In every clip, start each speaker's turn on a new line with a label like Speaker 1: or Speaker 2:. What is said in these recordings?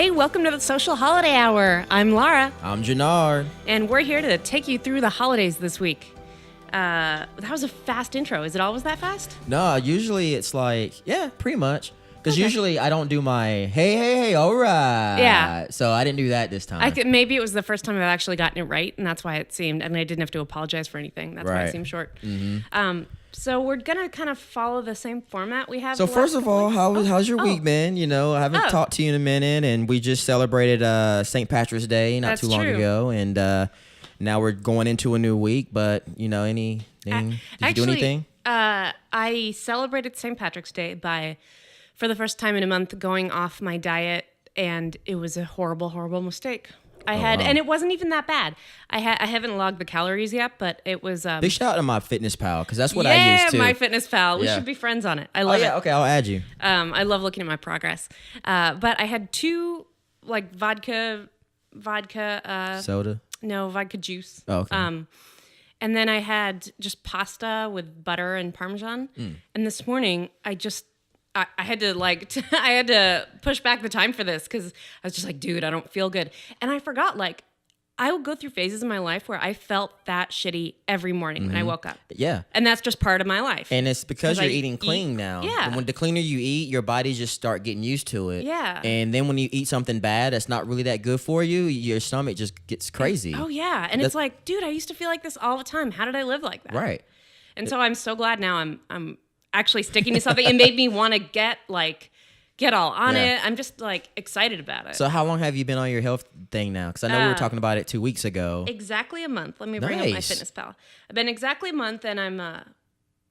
Speaker 1: Hey, welcome to the Social Holiday Hour. I'm Lara.
Speaker 2: I'm Jarnard.
Speaker 1: And we're here to take you through the holidays this week. That was a fast intro. Is it always that fast?
Speaker 2: No, usually it's like, yeah, pretty much. Because usually I don't do my, hey, all right.
Speaker 1: Yeah.
Speaker 2: So I didn't do that this time.
Speaker 1: Maybe it was the first time I've actually gotten it right, and that's why it seemed, and I didn't have to apologize for anything. That's why it seemed short. Mm-hmm. So we're going to kind of follow the same format we have.
Speaker 2: So first of all, how's your week been? You know, I haven't talked to you in a minute, and we just celebrated St. Patrick's Day not too long ago, and now we're going into a new week, but, you know, did you do anything?
Speaker 1: I celebrated St. Patrick's Day for the first time in a month, going off my diet, and it was a horrible, horrible mistake. And it wasn't even that bad. I haven't logged the calories yet, but it was.
Speaker 2: Big shout out to my Fitness Pal, because that's what I use too.
Speaker 1: Yeah, my Fitness Pal. We should be friends on it. I love it.
Speaker 2: Okay, I'll add you.
Speaker 1: I love looking at my progress. But I had two vodka.
Speaker 2: Soda.
Speaker 1: No, vodka juice.
Speaker 2: Oh, okay.
Speaker 1: And then I had just pasta with butter and Parmesan. And this morning I had to push back the time for this because I was just like, dude, I don't feel good. And I forgot, I would go through phases in my life where I felt that shitty every morning when I woke up.
Speaker 2: Yeah.
Speaker 1: And that's just part of my life.
Speaker 2: And it's because you're eating clean now.
Speaker 1: Yeah.
Speaker 2: And when the cleaner you eat, your body just start getting used to it.
Speaker 1: Yeah.
Speaker 2: And then when you eat something bad that's not really that good for you, your stomach just gets crazy.
Speaker 1: Oh, yeah. And it's like, dude, I used to feel like this all the time. How did I live like that?
Speaker 2: Right.
Speaker 1: And so I'm so glad now I'm actually sticking to something. It made me want to get all on it. I'm just excited about it.
Speaker 2: So how long have you been on your health thing now? Because I know we were talking about it 2 weeks ago.
Speaker 1: Exactly a month. Let me bring up my Fitness Pal. I've been exactly a month, and I'm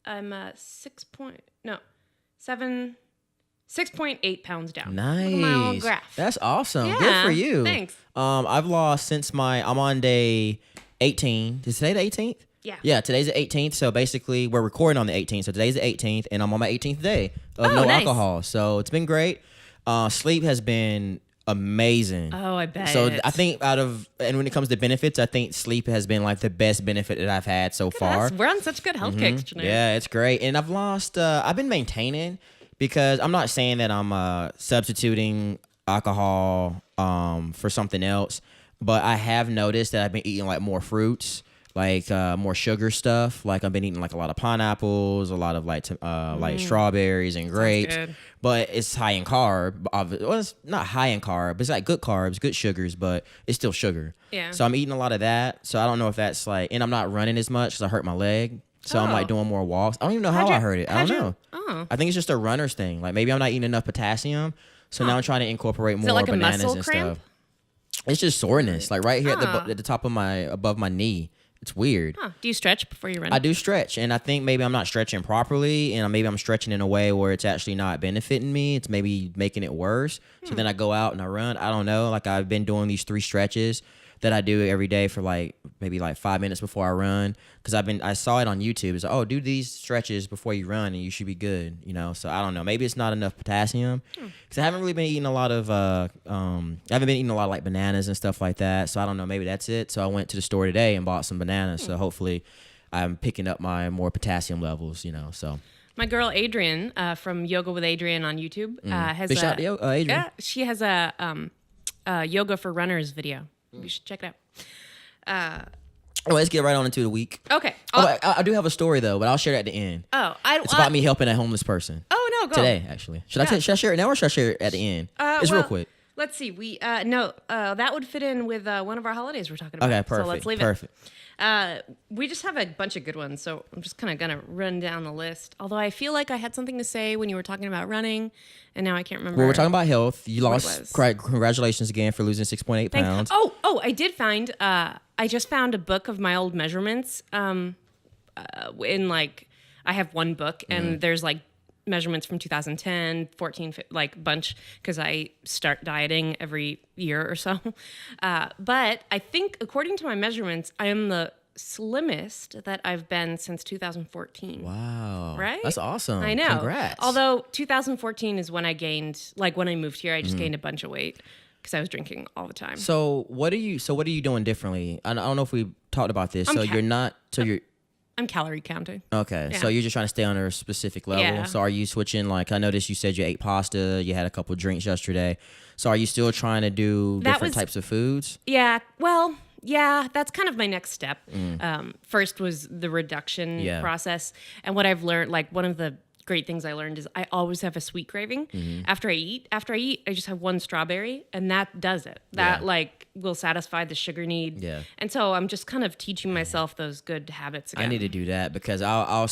Speaker 1: 6.8 pounds down.
Speaker 2: Nice.
Speaker 1: Look at my old graph.
Speaker 2: That's awesome.
Speaker 1: Yeah,
Speaker 2: good for you.
Speaker 1: Thanks.
Speaker 2: I've lost I'm on day 18. Is today the 18th?
Speaker 1: Yeah.
Speaker 2: Yeah, today's the 18th. So basically, we're recording on the 18th. So today's the 18th, and I'm on my 18th day of no alcohol. So it's been great. Sleep has been amazing.
Speaker 1: Oh, I bet.
Speaker 2: So I think and when it comes to benefits, I think sleep has been the best benefit that I've had so far.
Speaker 1: We're on such good health kicks tonight.
Speaker 2: Yeah, it's great. And I've lost, I've been maintaining, because I'm not saying that I'm substituting alcohol for something else, but I have noticed that I've been eating more fruits. More sugar stuff. I've been eating a lot of pineapples, a lot of strawberries and grapes. But it's high in carb. Well, it's not high in carb. It's good carbs, good sugars, but it's still sugar.
Speaker 1: Yeah.
Speaker 2: So I'm eating a lot of that. So I don't know if that's and I'm not running as much because I hurt my leg. So I'm doing more walks. I don't even know how I hurt it. I don't know.
Speaker 1: Oh.
Speaker 2: I think it's just a runner's thing. Maybe I'm not eating enough potassium. So now I'm trying to incorporate more bananas and stuff. It's just soreness, right here at the top of above my knee. It's weird.
Speaker 1: Huh. Do you stretch before you run?
Speaker 2: I do stretch, and I think maybe I'm not stretching properly, and maybe I'm stretching in a way where it's actually not benefiting me. It's maybe making it worse. So then I go out and I run. I don't know. I've been doing these 3 stretches that I do every day for maybe 5 minutes before I run, because I saw it on YouTube. It's do these stretches before you run and you should be good, So I don't know. Maybe it's not enough potassium, because I haven't really been eating a lot of I haven't been eating a lot of bananas and stuff like that. So I don't know. Maybe that's it. So I went to the store today and bought some bananas. So hopefully I'm picking up my more potassium levels, So.
Speaker 1: My girl Adrienne from Yoga with Adrienne on YouTube has
Speaker 2: Big shout out to Adrienne.
Speaker 1: Yeah, she has a yoga for runners video. You should check it out.
Speaker 2: Let's get right on into the week.
Speaker 1: Okay.
Speaker 2: I do have a story though, but I'll share it at the end. It's about me helping a homeless person.
Speaker 1: Oh no, go
Speaker 2: today actually. Should I share it now or should I share it at the end? It's real quick.
Speaker 1: Let's see. That would fit in with one of our holidays we're talking about.
Speaker 2: Okay, perfect.
Speaker 1: So let's leave it.
Speaker 2: Perfect.
Speaker 1: We just have a bunch of good ones, so I'm just kind of gonna run down the list. Although I feel like I had something to say when you were talking about running, and now I can't remember.
Speaker 2: Well, we're talking about health. You lost. Congratulations again for losing 6.8 pounds.
Speaker 1: Oh, I did find. I just found a book of my old measurements. I have one book, and there's measurements from 2010, 14, bunch, because I start dieting every year or so. But I think, according to my measurements, I am the slimmest that I've been since 2014.
Speaker 2: Wow.
Speaker 1: Right?
Speaker 2: That's awesome.
Speaker 1: I know.
Speaker 2: Congrats.
Speaker 1: Although 2014 is when I gained, when I moved here, I just gained a bunch of weight because I was drinking all the time.
Speaker 2: So what are you doing differently? I don't know if we talked about this.
Speaker 1: I'm calorie counting.
Speaker 2: Okay,
Speaker 1: Yeah.
Speaker 2: so you're just trying to stay on a specific level.
Speaker 1: Yeah.
Speaker 2: So are you switching? Like, I noticed you said you ate pasta, you had a couple drinks yesterday. So are you still trying to do different types of foods?
Speaker 1: Yeah. Well, yeah, that's kind of my next step. First was the reduction process. And what I've learned, like one of the great things I learned is I always have a sweet craving after I eat. After I eat, I just have one strawberry and that does it. That like will satisfy the sugar need.
Speaker 2: Yeah.
Speaker 1: And so I'm just kind of teaching myself those good habits again.
Speaker 2: I need to do that because I'll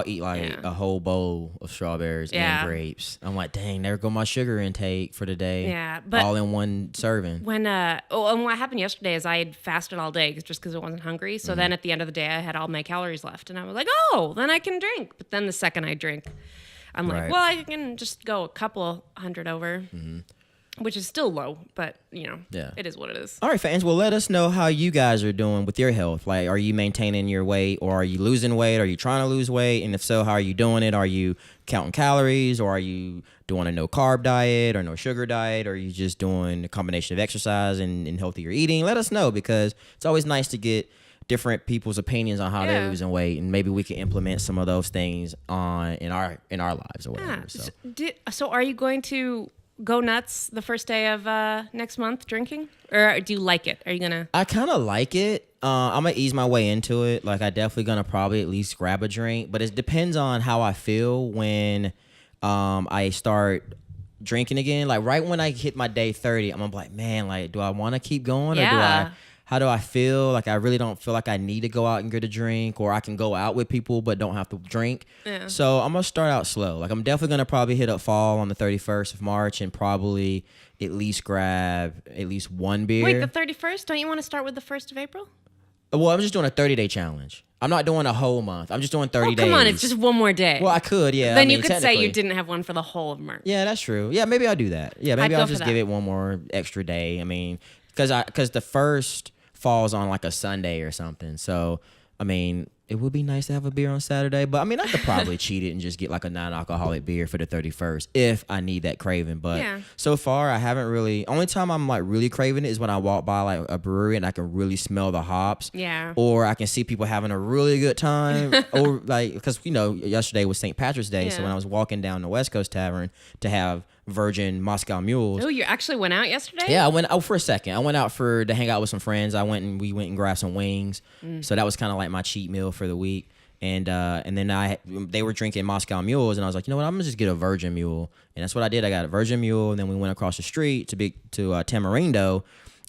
Speaker 2: eat like a whole bowl of strawberries and grapes. I'm like, dang, there go my sugar intake for the day.
Speaker 1: Yeah, but
Speaker 2: all in one serving.
Speaker 1: And what happened yesterday is I had fasted all day just because I wasn't hungry. So then at the end of the day, I had all my calories left, and I was like, oh, then I can drink. But then the second I drink, I'm like, well, I can just go a couple hundred over. Which is still low, but it is what it is.
Speaker 2: All right, fans. Well, let us know how you guys are doing with your health. Like, are you maintaining your weight, or are you losing weight? Are you trying to lose weight? And if so, how are you doing it? Are you counting calories, or are you doing a no carb diet or no sugar diet? Or are you just doing a combination of exercise and healthier eating? Let us know, because it's always nice to get different people's opinions on how they're losing weight, and maybe we can implement some of those things in our lives or whatever.
Speaker 1: So are you going to go nuts the first day of next month drinking, or do you like it? Are you gonna?
Speaker 2: I kind of like it. I'm gonna ease my way into it. Like, I definitely gonna probably at least grab a drink, but it depends on how I feel when I start drinking again. Like, right when I hit my day 30, I'm like, man, like, do I want to keep going, or how do I feel? Like, I really don't feel like I need to go out and get a drink, or I can go out with people but don't have to drink. Yeah. So I'm going to start out slow. Like, I'm definitely going to probably hit up fall on the 31st of March and probably at least grab at least one beer.
Speaker 1: Wait, the 31st? Don't you want to start with the 1st of April?
Speaker 2: Well, I'm just doing a 30-day challenge. I'm not doing a whole month. I'm just doing 30 days.
Speaker 1: Come on, it's just one more day.
Speaker 2: Well, I could, yeah.
Speaker 1: Then you could say you didn't have one for the whole of March.
Speaker 2: Yeah, that's true. Yeah, maybe I'll do that. Yeah, maybe I'll just give it one more extra day. I mean, because the first falls on like a Sunday or something. So, I mean, it would be nice to have a beer on Saturday, but I mean, I could probably cheat it and just get like a non-alcoholic beer for the 31st if I need that craving. But so far, I haven't really. Only time I'm like really craving it is when I walk by like a brewery and I can really smell the hops. Yeah. Or I can see people having a really good time. Or like, because yesterday was St. Patrick's Day, so when I was walking down the West Coast Tavern to have virgin Moscow mules.
Speaker 1: Oh, you actually went out yesterday?
Speaker 2: Yeah, I went out for a second. I went out to hang out with some friends. We went and grabbed some wings. So that was kind of like my cheat meal for the week. And then they were drinking Moscow mules, and I was like, you know what, I'm gonna just get a virgin mule. And that's what I did. I got a virgin mule, and then we went across the street to Tamarindo,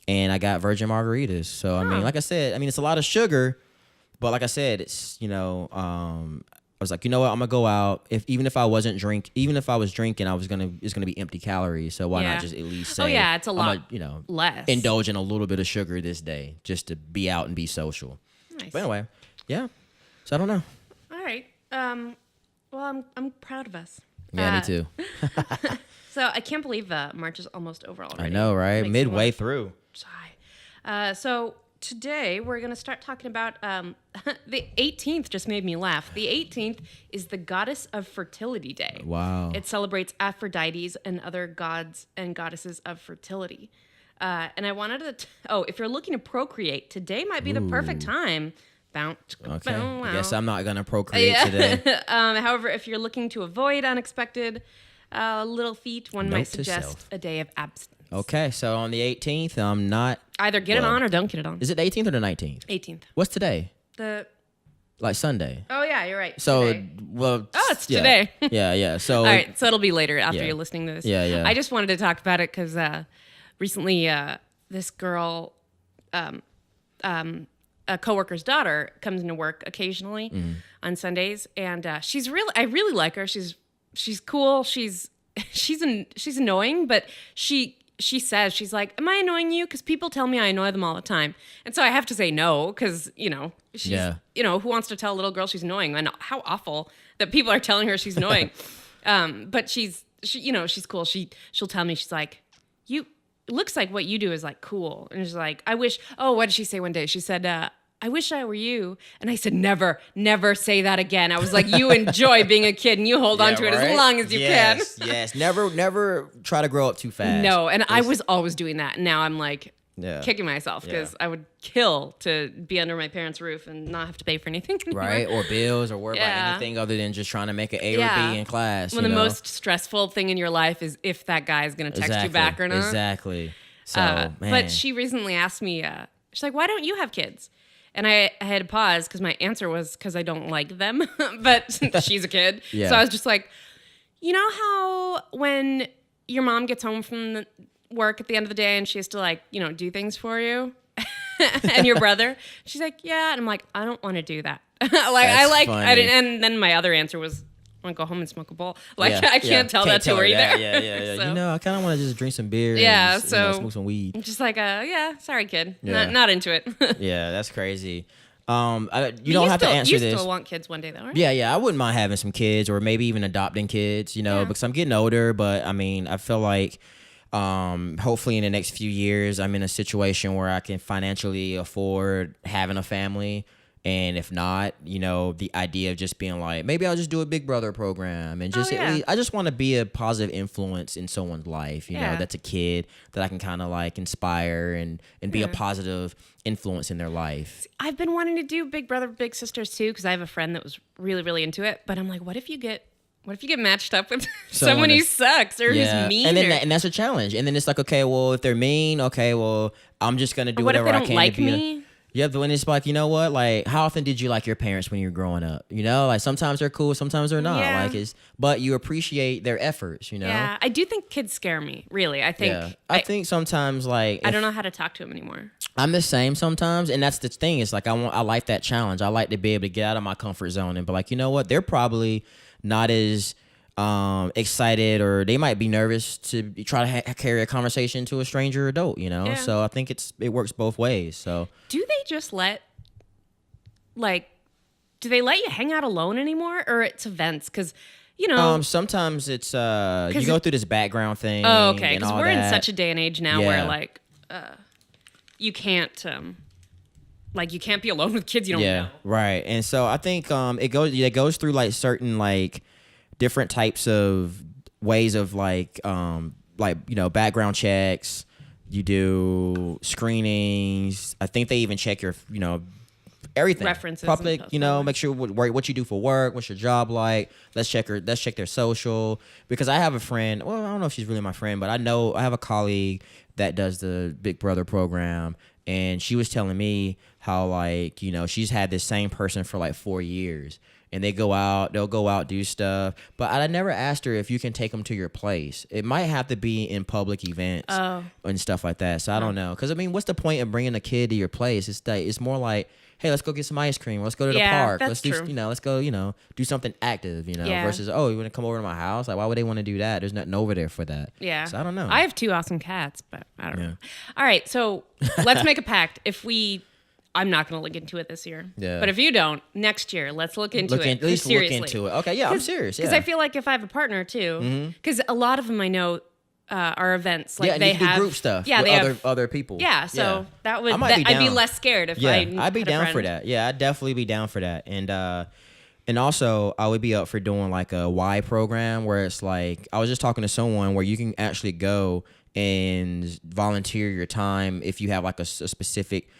Speaker 2: and I got virgin margaritas. So I mean, like I said, it's a lot of sugar, but like I said, it's I was like, you know what, I'm gonna go out. Even if I was drinking, it's gonna be empty calories. So why not just at least say,
Speaker 1: it's a lot, less.
Speaker 2: Indulge in a little bit of sugar this day just to be out and be social. Nice. But anyway, yeah. So I don't know.
Speaker 1: All right. Well, I'm proud of us.
Speaker 2: Yeah, me too.
Speaker 1: So I can't believe March is almost over already.
Speaker 2: I know, right? Midway through.
Speaker 1: So today we're going to start talking about the 18th. Just made me laugh. The 18th is the Goddess of Fertility Day.
Speaker 2: Wow.
Speaker 1: It celebrates Aphrodites and other gods and goddesses of fertility. And I wanted to, if you're looking to procreate, today might be the perfect time.
Speaker 2: Okay. I guess I'm not going to procreate today.
Speaker 1: However, if you're looking to avoid unexpected little feet, one might suggest a day of abstinence.
Speaker 2: Okay, so on the 18th, I'm not...
Speaker 1: Either get it on or don't get it on.
Speaker 2: Is it the 18th or the 19th?
Speaker 1: 18th.
Speaker 2: What's today? Like Sunday.
Speaker 1: Oh, yeah, you're right.
Speaker 2: So,
Speaker 1: today. It's
Speaker 2: yeah.
Speaker 1: today.
Speaker 2: Yeah. So,
Speaker 1: all right, so it'll be later after you're listening to this.
Speaker 2: Yeah.
Speaker 1: I just wanted to talk about it because recently this girl... a coworker's daughter comes into work occasionally on Sundays, and I really like her. She's cool. She's annoying, but she says, she's like, am I annoying you? Because people tell me I annoy them all the time, and so I have to say no, because she's who wants to tell a little girl she's annoying? And how awful that people are telling her she's annoying. But she's cool. She'll tell me, she's like, it looks like what you do is like cool. And she's like, I wish, what did she say one day? She said, I wish I were you. And I said, never say that again. I was like, you enjoy being a kid and you hold on to it as long as you can.
Speaker 2: Yes. Never try to grow up too fast.
Speaker 1: No. And I was always doing that. And now I'm like, kicking myself because I would kill to be under my parents' roof and not have to pay for anything anymore.
Speaker 2: Right, or bills, or worry about anything other than just trying to make an A or B in class.
Speaker 1: Well, the most stressful thing in your life is if that guy is going to text you back or not.
Speaker 2: Exactly. So, man.
Speaker 1: But she recently asked me, she's like, why don't you have kids? And I had to pause because my answer was because I don't like them. But she's a kid. So I was just like, you know how when your mom gets home from work at the end of the day and she has to like, do things for you and your brother? She's like, yeah. And I'm like, I don't want to do that. I didn't. And then my other answer was, I want to go home and smoke a bowl. I can't tell that to her either.
Speaker 2: Yeah. So, I kind of want to just drink some beer and smoke some weed.
Speaker 1: I'm just like, sorry, kid. Not into it.
Speaker 2: Yeah, that's crazy. You don't have to answer this.
Speaker 1: You still want kids one day, though, right?
Speaker 2: Yeah. I wouldn't mind having some kids or maybe even adopting kids, because I'm getting older. But, I feel like hopefully in the next few years, I'm in a situation where I can financially afford having a family. And if not, the idea of just being like, maybe I'll just do a Big Brother program and just at least, I just want to be a positive influence in someone's life, that's a kid that I can kind of like inspire and be a positive influence in their life.
Speaker 1: I've been wanting to do Big Brother, Big Sisters too, because I have a friend that was really, really into it. But I'm like, what if you get matched up with someone who sucks or who's mean?
Speaker 2: And that's a challenge. And then it's like, okay, well, if they're mean, okay, well, I'm just going to do whatever I can
Speaker 1: like
Speaker 2: to be
Speaker 1: me?
Speaker 2: Yeah, but when it's like, you know what? Like, how often did you like your parents when you were growing up? Like sometimes they're cool, sometimes they're not.
Speaker 1: Yeah.
Speaker 2: But you appreciate their efforts.
Speaker 1: Yeah, I do think kids scare me. Really, I think.
Speaker 2: Yeah. I think sometimes I
Speaker 1: don't know how to talk to them anymore.
Speaker 2: I'm the same sometimes, and that's the thing. It's like I like that challenge. I like to be able to get out of my comfort zone and be like, you know what? They're probably not as excited, or they might be nervous to try to carry a conversation to a stranger adult, So I think it works both ways. So
Speaker 1: do they just do they let you hang out alone anymore, or it's events? Because
Speaker 2: sometimes it's you go through this background thing.
Speaker 1: Oh, okay. Because we're in such a day and age now where you can't you can't be alone with kids you don't know.
Speaker 2: Right. And so I think it goes through like certain different types of ways of background checks. You do screenings. I think they even check your everything,
Speaker 1: references,
Speaker 2: public. Make sure what you do for work. What's your job like? Let's check their social. Because I have a friend. Well, I don't know if she's really my friend, but I have a colleague that does the Big Brother program, and she was telling me how she's had this same person for 4 years. And they'll go out, do stuff. But I never asked her if you can take them to your place. It might have to be in public events and stuff like that. So I don't know. Because, what's the point of bringing a kid to your place? It's more like, hey, let's go get some ice cream. Let's go to the park.
Speaker 1: Let's
Speaker 2: do, let's go, do something active, versus, oh, you want to come over to my house? Why would they want to do that? There's nothing over there for that.
Speaker 1: Yeah.
Speaker 2: So I don't know.
Speaker 1: I have 2 awesome cats, but I don't know. All right. So let's make a pact. I'm not going to look into it this year. Yeah. But if you don't, next year, let's look into it.
Speaker 2: At least look into it. Okay, yeah, I'm serious.
Speaker 1: Because I feel like if I have a partner, too, because a lot of them I know are events.
Speaker 2: They have do group stuff with other people.
Speaker 1: Yeah, so that would... I'd be less scared if
Speaker 2: I'd be down for that. Yeah, I'd definitely be down for that. And also, I would be up for doing a Y program where it's I was just talking to someone where you can actually go and volunteer your time if you have a specific...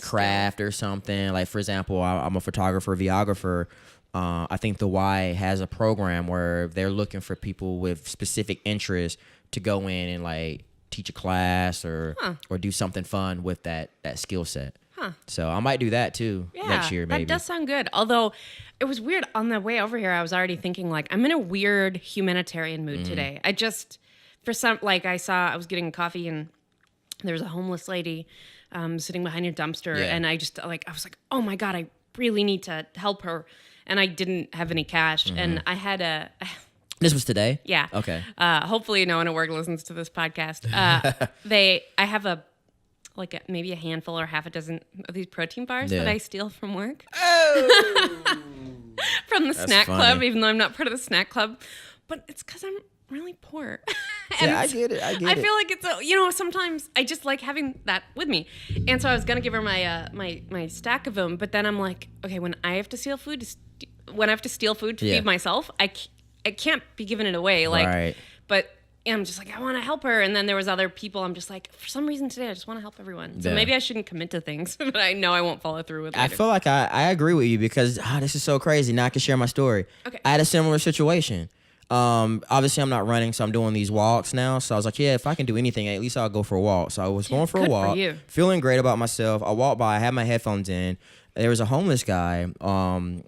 Speaker 2: craft or something. For example, I'm a photographer, videographer. I think the Y has a program where they're looking for people with specific interests to go in and teach a class or do something fun with that skill set. So I might do that too next year, maybe.
Speaker 1: That does sound good. Although it was weird on the way over here, I was already thinking I'm in a weird humanitarian mood today. I just, for some, I was getting coffee and there was a homeless lady sitting behind your dumpster, and I just I was like, oh my God, I really need to help her, and I didn't have any cash, and I had a.
Speaker 2: This was today?
Speaker 1: Yeah.
Speaker 2: Okay.
Speaker 1: Hopefully, no one at work listens to this podcast. I have maybe a handful or half a dozen of these protein bars that I steal from work.
Speaker 2: Oh.
Speaker 1: From the snack club, even though I'm not part of the snack club, but it's because I'm really poor.
Speaker 2: I get it.
Speaker 1: I feel like it's sometimes I just like having that with me. And so I was gonna give her my stack of them, but then I'm like, okay, when I have to steal food to feed myself, I can't be giving it away.
Speaker 2: Right.
Speaker 1: But I'm just like, I want to help her. And then there was other people. I'm just like, for some reason today, I just want to help everyone. So maybe I shouldn't commit to things that I know I won't follow through with later.
Speaker 2: I feel like I agree with you because this is so crazy. Now I can share my story.
Speaker 1: Okay.
Speaker 2: I had a similar situation. Obviously I'm not running, so I'm doing these walks now. So I was like, yeah, if I can do anything, at least I'll go for a walk. So I was going for a walk, feeling great about myself. I walked by, I had my headphones in. There was a homeless guy during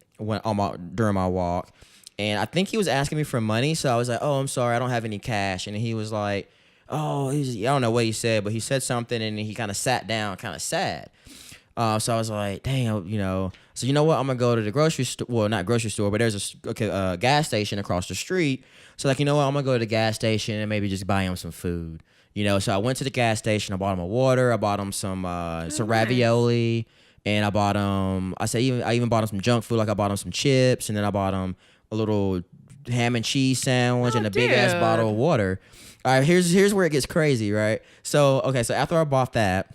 Speaker 2: my walk, and I think he was asking me for money. So I was like, oh, I'm sorry, I don't have any cash. And he was like, oh, I don't know what he said, but he said something, and he kind of sat down, kind of sad. So I was like, dang, So you know what? I'm going to go to the grocery store. Well, not grocery store, but there's a gas station across the street. So like, you know what? I'm going to go to the gas station and maybe just buy him some food. So I went to the gas station. I bought him a water. I bought him some ravioli. And I bought him, I even bought him some junk food. Like I bought him some chips. And then I bought him a little ham and cheese sandwich and a big ass bottle of water. All right, here's where it gets crazy, right? So after I bought that,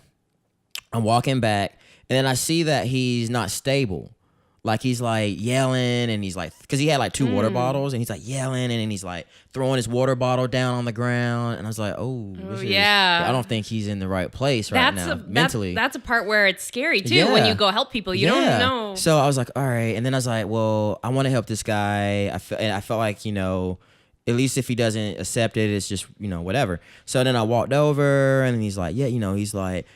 Speaker 2: I'm walking back. And then I see that he's not stable. Like he's like yelling and he's like, because he had like 2 water bottles and he's like yelling and then he's like throwing his water bottle down on the ground. And I was like, I don't think he's in the right place now mentally.
Speaker 1: That's a part where it's scary too when you go help people. You don't know.
Speaker 2: So I was like, all right. And then I was like, well, I want to help this guy. I felt like, at least if he doesn't accept it, it's just, whatever. So then I walked over and he's like, he's like,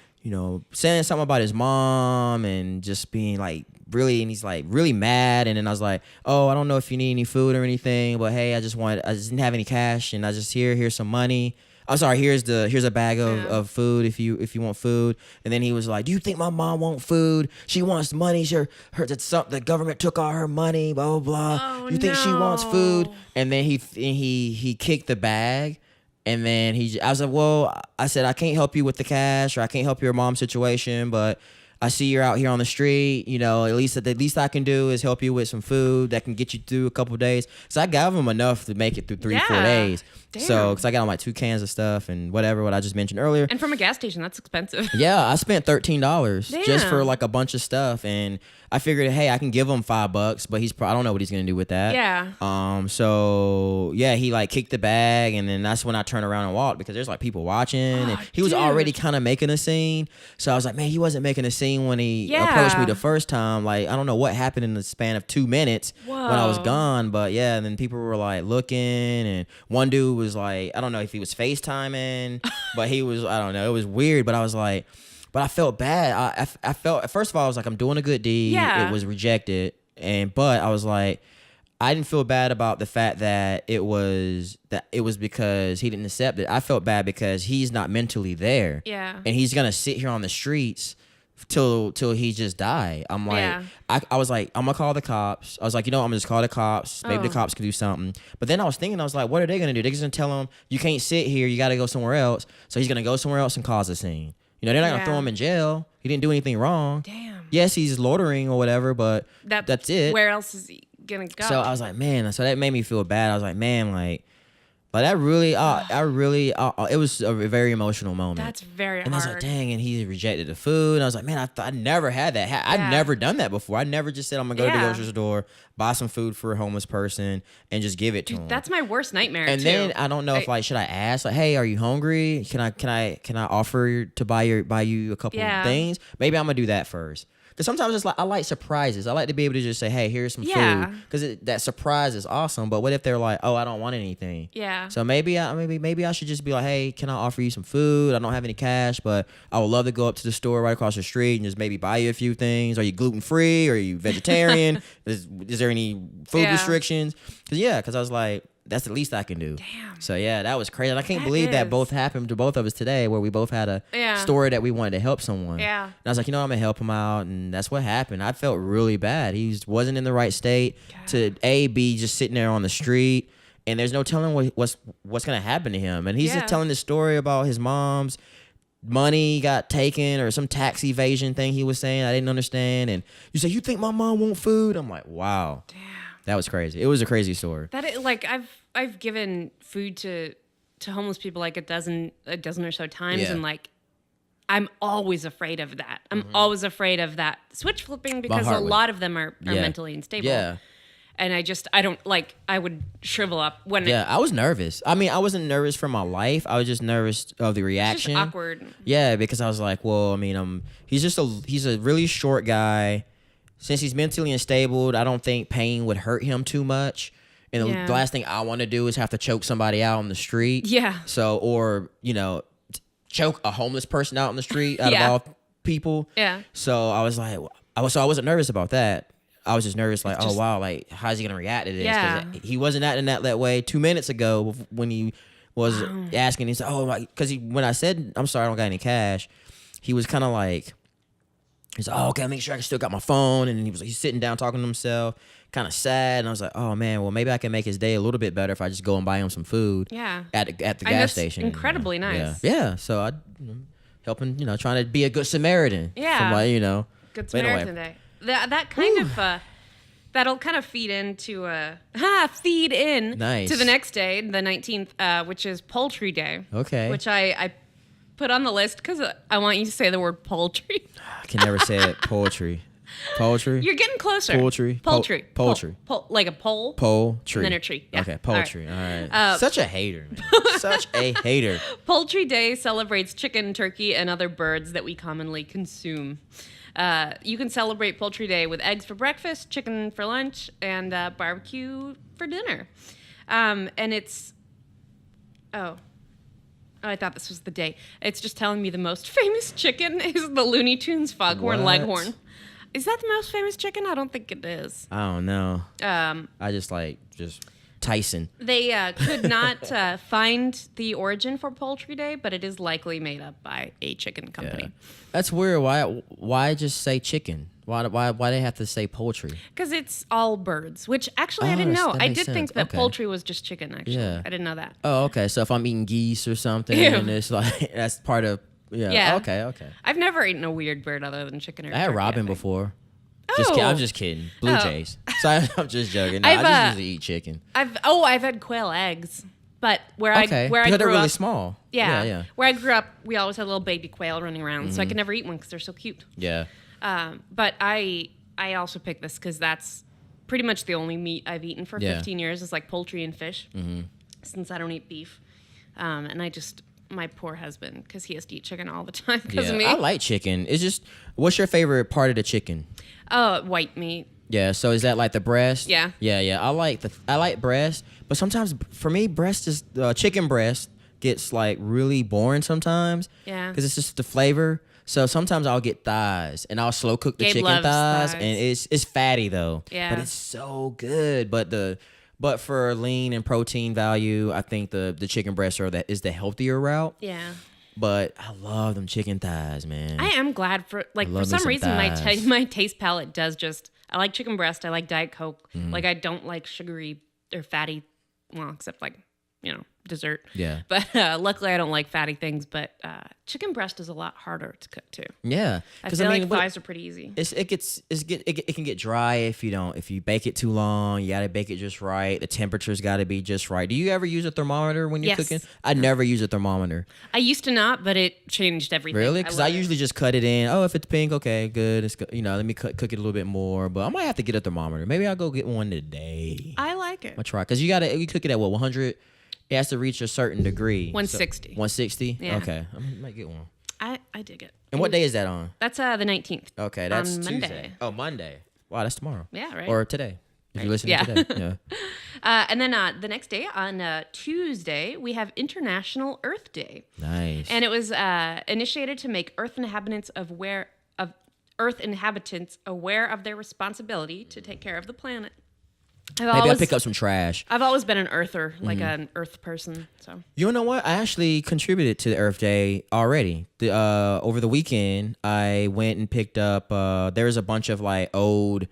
Speaker 2: saying something about his mom and just being like really, and he's like really mad. And then I was like, oh, I don't know if you need any food or anything, but hey, I just didn't have any cash, and I just here's some money. I'm sorry, here's a bag of food if you want food. And then he was like, do you think my mom wants food? She wants money. The government took all her money, blah blah blah.
Speaker 1: Oh,
Speaker 2: you think she wants food? And then he kicked the bag. And then I was like, well, I said, I can't help you with the cash, or I can't help your mom's situation, but I see you're out here on the street. At least I can do is help you with some food that can get you through a couple of days. So I gave him enough to make it through 3-4 days.
Speaker 1: Damn.
Speaker 2: So, because I got him like 2 cans of stuff and what I just mentioned earlier.
Speaker 1: And from a gas station, that's expensive.
Speaker 2: Yeah, I spent $13 just for like a bunch of stuff, and I figured, hey, I can give him $5, but I don't know what he's gonna do with that.
Speaker 1: Yeah.
Speaker 2: So yeah, he like kicked the bag, and then that's when I turned around and walked because there's like people watching, and he was already kind of making a scene. So I was like, man, he wasn't making a scene when he approached me the first time. Like I don't know what happened in the span of 2 minutes when I was gone, but yeah, and then people were like looking, and one dude was like, I don't know if he was FaceTiming, but he was, I don't know, it was weird, but I was like, but I felt bad. I felt, first of all, I was like, I'm doing a good deed.
Speaker 1: Yeah.
Speaker 2: It was rejected. But I was like, I didn't feel bad about the fact that it was because he didn't accept it. I felt bad because he's not mentally there.
Speaker 1: Yeah.
Speaker 2: And he's going to sit here on the streets till he just die. I'm like, I was like, I'm gonna call the cops. I was like, I'm gonna just call the cops. Maybe the cops can do something. But then I was thinking, I was like, what are they gonna do? They're just gonna tell him, you can't sit here. You gotta go somewhere else. So he's gonna go somewhere else and cause a scene. They're not gonna throw him in jail. He didn't do anything wrong.
Speaker 1: Damn.
Speaker 2: Yes, he's loitering or whatever, but that's it.
Speaker 1: Where else is he gonna go?
Speaker 2: So I was like, man. So that made me feel bad. I was like, man, like. But that really, it was a very emotional moment.
Speaker 1: That's very hard.
Speaker 2: And I was like, dang, and he rejected the food. And I was like, man, I never had that. I'd never done that before. I never just said, I'm going to go to the grocery store, buy some food for a homeless person, and just give it to him.
Speaker 1: That's my worst nightmare,
Speaker 2: and then I don't know if, like, should I ask, like, hey, are you hungry? Can I offer to buy you a couple of things? Maybe I'm going to do that first. Because sometimes it's like, I like surprises. I like to be able to just say, hey, here's some food. Because that surprise is awesome. But what if they're like, oh, I don't want anything?
Speaker 1: Yeah.
Speaker 2: So maybe I should just be like, hey, can I offer you some food? I don't have any cash, but I would love to go up to the store right across the street and just maybe buy you a few things. Are you gluten-free? Are you vegetarian? is there any food restrictions? Because I was like, that's the least I can do.
Speaker 1: Damn.
Speaker 2: So yeah, that was crazy. And I can't believe that both happened to both of us today, where we both had a story that we wanted to help someone.
Speaker 1: Yeah.
Speaker 2: And I was like, I'm gonna help him out, and that's what happened. I felt really bad. He wasn't in the right state to be just sitting there on the street, and there's no telling what's gonna happen to him. And he's just telling this story about his mom's money got taken or some tax evasion thing he was saying I didn't understand. And you say, you think my mom want food? I'm like, wow.
Speaker 1: Damn.
Speaker 2: That was crazy. It was a crazy story.
Speaker 1: I've given food to homeless people like a dozen or so times, and like I'm always afraid of that. I'm always afraid of that switch flipping because a lot of them are mentally unstable. Yeah. And I don't like, I would shrivel up when
Speaker 2: Yeah, I was nervous. I mean, I wasn't nervous for my life. I was just nervous of the
Speaker 1: it's
Speaker 2: reaction.
Speaker 1: just awkward.
Speaker 2: Yeah, because I was like, well, I mean, he's a really short guy. Since he's mentally unstable, I don't think pain would hurt him too much. And the last thing I want to do is have to choke somebody out on the street.
Speaker 1: Yeah.
Speaker 2: So, or, choke a homeless person out on the street out of all people.
Speaker 1: Yeah.
Speaker 2: So I was like, I wasn't nervous about that. I was just nervous, like, oh, wow, like, how's he going to react to this?
Speaker 1: Yeah.
Speaker 2: 'Cause he wasn't acting that way 2 minutes ago when he was asking. He said, oh, because when I said, I'm sorry, I don't got any cash, he was kind of like, he's like, oh, okay, make sure I still got my phone. And he's sitting down talking to himself, kind of sad. And I was like, oh, man, well, maybe I can make his day a little bit better if I just go and buy him some food at the gas station.
Speaker 1: Incredibly nice.
Speaker 2: Yeah. So I helping, trying to be a good Samaritan.
Speaker 1: Yeah. Good Samaritan
Speaker 2: Day.
Speaker 1: That kind of that'll kind of feed in to the next day, the 19th, which is Poultry Day.
Speaker 2: Okay.
Speaker 1: Which I put on the list because I want you to say the word poultry.
Speaker 2: I can never say it. Poultry. Poultry.
Speaker 1: You're getting closer.
Speaker 2: Poultry.
Speaker 1: Poultry.
Speaker 2: Poultry.
Speaker 1: Like a pole.
Speaker 2: Poultry.
Speaker 1: And then a tree. Yeah.
Speaker 2: Okay. Poultry. All right. Such a hater, man. Such a hater.
Speaker 1: Poultry Day celebrates chicken, turkey, and other birds that we commonly consume. You can celebrate Poultry Day with eggs for breakfast, chicken for lunch, and barbecue for dinner. And it's... Oh, I thought this was the day. It's just telling me the most famous chicken is the Looney Tunes Foghorn Leghorn. Is that the most famous chicken? I don't think it is.
Speaker 2: I don't know. I just Tyson.
Speaker 1: They could not find the origin for Poultry Day, but it is likely made up by a chicken company.
Speaker 2: Yeah. That's weird. Why just say chicken? Why they have to say poultry?
Speaker 1: Because it's all birds, which actually I didn't know. I did think that
Speaker 2: okay.
Speaker 1: Poultry was just chicken, actually.
Speaker 2: Yeah.
Speaker 1: I didn't know that.
Speaker 2: Oh, okay. So if I'm eating geese or something, and it's like, that's part of, yeah. Okay.
Speaker 1: I've never eaten a weird bird other than chicken or turkey.
Speaker 2: I had robin before.
Speaker 1: Oh.
Speaker 2: I'm just kidding. Blue jays. So I'm just joking. No, I just usually eat chicken.
Speaker 1: I've had quail eggs, but where
Speaker 2: I
Speaker 1: grew
Speaker 2: they're really
Speaker 1: up,
Speaker 2: small.
Speaker 1: Yeah. Where I grew up, we always had little baby quail running around, so I could never eat one because they're so cute.
Speaker 2: Yeah.
Speaker 1: But I also picked this because that's pretty much the only meat I've eaten for 15 years is like poultry and fish, since I don't eat beef. And my poor husband, because he has to eat chicken all the time because of me.
Speaker 2: I like chicken. It's just, what's your favorite part of the chicken?
Speaker 1: White meat.
Speaker 2: Yeah, so is that like the breast?
Speaker 1: Yeah.
Speaker 2: Yeah. I like breast, but sometimes for me, chicken breast gets like really boring sometimes.
Speaker 1: Yeah.
Speaker 2: Because it's just the flavor. So sometimes I'll get thighs and I'll slow cook the
Speaker 1: Gabe
Speaker 2: chicken
Speaker 1: loves
Speaker 2: thighs, and it's fatty though.
Speaker 1: Yeah.
Speaker 2: But it's so good. But for lean and protein value, I think the chicken breast is the healthier route.
Speaker 1: Yeah.
Speaker 2: But I love them chicken thighs, man.
Speaker 1: I am glad for some reason my taste palate does just, I like chicken breast, I like Diet Coke. Like I don't like sugary or fatty, well, except like, dessert.
Speaker 2: Yeah.
Speaker 1: But luckily I don't like fatty things, but chicken breast is a lot harder to cook too.
Speaker 2: Yeah.
Speaker 1: I feel like thighs are pretty easy.
Speaker 2: It can get dry if you bake it too long. You gotta bake it just right. The temperature's gotta be just right. Do you ever use a thermometer when you're cooking? I never use a thermometer.
Speaker 1: I used to not, but it changed everything.
Speaker 2: Really? Because I usually just cut it in. Oh, if it's pink, okay, good. It's good. Let me cook it a little bit more. But I might have to get a thermometer. Maybe I'll go get one today.
Speaker 1: I like it.
Speaker 2: I'll try because you cook it at what, 100. It has to reach a certain degree.
Speaker 1: 160.
Speaker 2: 160?
Speaker 1: Yeah.
Speaker 2: Okay. I might get one.
Speaker 1: I dig it.
Speaker 2: And what day is that on?
Speaker 1: That's the 19th.
Speaker 2: Okay, that's
Speaker 1: on
Speaker 2: Tuesday.
Speaker 1: Monday.
Speaker 2: Oh, Monday. Wow, that's tomorrow.
Speaker 1: Yeah, right.
Speaker 2: Or today. If you're listening today. Yeah.
Speaker 1: And then the next day, on Tuesday, we have International Earth Day.
Speaker 2: Nice.
Speaker 1: And it was initiated to make Earth inhabitants aware of their responsibility to take care of the planet.
Speaker 2: Maybe I'll pick up some trash.
Speaker 1: I've always been an earther, like an earth person. So
Speaker 2: you know what? I actually contributed to the Earth Day already. Over the weekend, I went and picked up. There's a bunch of like old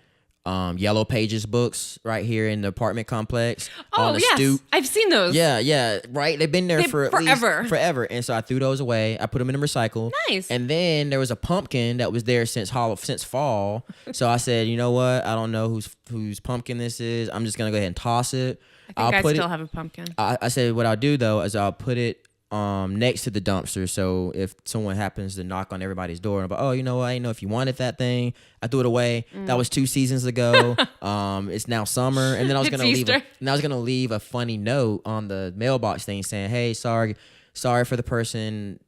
Speaker 2: Yellow Pages books right here in the apartment complex. On the stoop.
Speaker 1: I've seen those.
Speaker 2: Yeah, right. They've been there for
Speaker 1: forever.
Speaker 2: At least forever. And so I threw those away. I put them in the recycle.
Speaker 1: Nice.
Speaker 2: And then there was a pumpkin that was there since fall. So I said, you know what? I don't know whose pumpkin this is. I'm just gonna go ahead and toss it.
Speaker 1: I think I still have a pumpkin.
Speaker 2: I said what I'll do though is I'll put it next to the dumpster. So if someone happens to knock on everybody's door and about, oh, you know what? I didn't know if you wanted that thing. I threw it away. That was 2 seasons ago. It's now summer. And then I was gonna leave a funny note on the mailbox thing saying, hey, sorry for the person's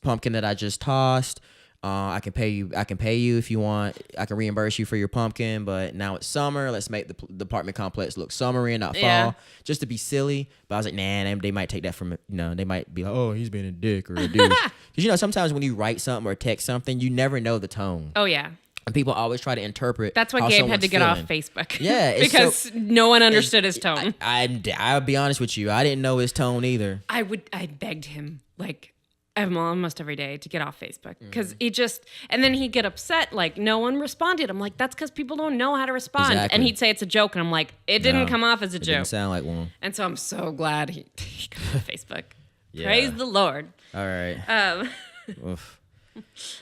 Speaker 2: pumpkin that I just tossed. I can pay you if you want. I can reimburse you for your pumpkin, but now it's summer. Let's make the apartment complex look summery and not fall, just to be silly. But I was like, nah, they might take that from, they might be like, oh, he's being a dick or a douche. Because, sometimes when you write something or text something, you never know the tone.
Speaker 1: Oh, yeah.
Speaker 2: And people always try to interpret.
Speaker 1: That's why Gabe had to get off Facebook.
Speaker 2: Yeah.
Speaker 1: Because no one understood his tone.
Speaker 2: I'll be honest with you. I didn't know his tone either.
Speaker 1: I begged him, almost every day to get off Facebook because and then he'd get upset like no one responded. I'm like, that's because people don't know how to respond. Exactly. And he'd say it's a joke and I'm like, it didn't come off as a joke. Didn't
Speaker 2: sound like one.
Speaker 1: And so I'm so glad he got off Facebook. Praise the Lord.
Speaker 2: All right.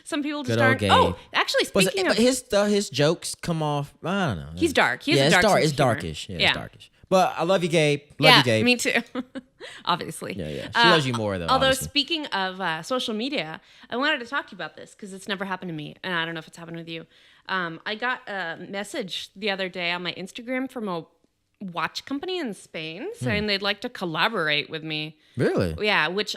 Speaker 1: Some people just aren't. Oh, actually, speaking of
Speaker 2: his jokes come off. I don't know.
Speaker 1: He's dark. He has a dark sense of humor.
Speaker 2: It's darkish. Yeah, it's darkish. But I love you, Gabe. Love you, Gabe.
Speaker 1: Me too. Obviously.
Speaker 2: Yeah. She loves you more, though.
Speaker 1: Although,
Speaker 2: obviously.
Speaker 1: Speaking of social media, I wanted to talk to you about this because it's never happened to me, and I don't know if it's happened with you. I got a message the other day on my Instagram from a watch company in Spain saying they'd like to collaborate with me.
Speaker 2: Really?
Speaker 1: Yeah, which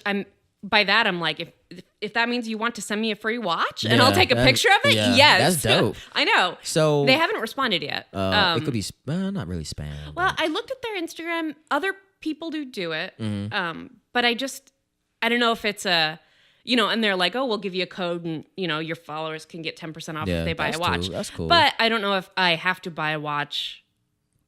Speaker 1: by that I'm like, if that means you want to send me a free watch and I'll take a picture of it, yes.
Speaker 2: That's dope.
Speaker 1: I know.
Speaker 2: So
Speaker 1: they haven't responded yet.
Speaker 2: It could be not really spam.
Speaker 1: Well, I looked at their Instagram. Other people do it.
Speaker 2: Mm-hmm.
Speaker 1: But I don't know if it's a, and they're like, oh, we'll give you a code and, your followers can get 10% off if they buy a watch.
Speaker 2: Cool. That's cool.
Speaker 1: But I don't know if I have to buy a watch